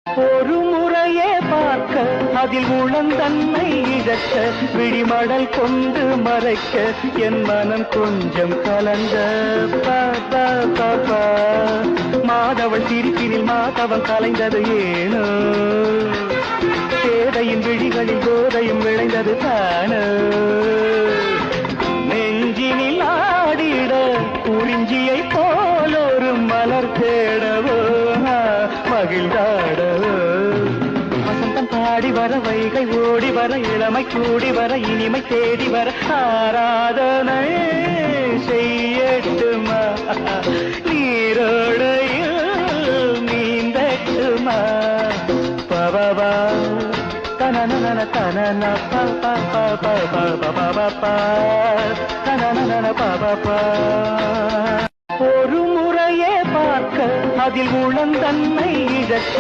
ஒரு முறையே பார்க்க அதில் உளந்தன்னை இழக்க விழிமடல் கொண்டு மறைக்க என் மனம் கொஞ்சம் கலந்த மாதவள் சிரிப்பினில் மாதவன் கலைந்தது ஏனோ சேதையின் விழிகளில் போதையும் விளைந்தது தானோ நெஞ்சினில் ஆடிட குறிஞ்சியை போல் ஒரு மலர் தேடவோ மகிழ்ந்தாடவோ வசந்தம் பாடி வர வைகை ஓடி வர இளமை கூடி வர இனிமை தேடி வர ஆராதனை செய்யட்டுமா நீரோடையில் நீந்தட்டுமா பவா தனன தனன பா ஒரு முறையே பார்க்க அதில் உளந்தன்னை இழக்க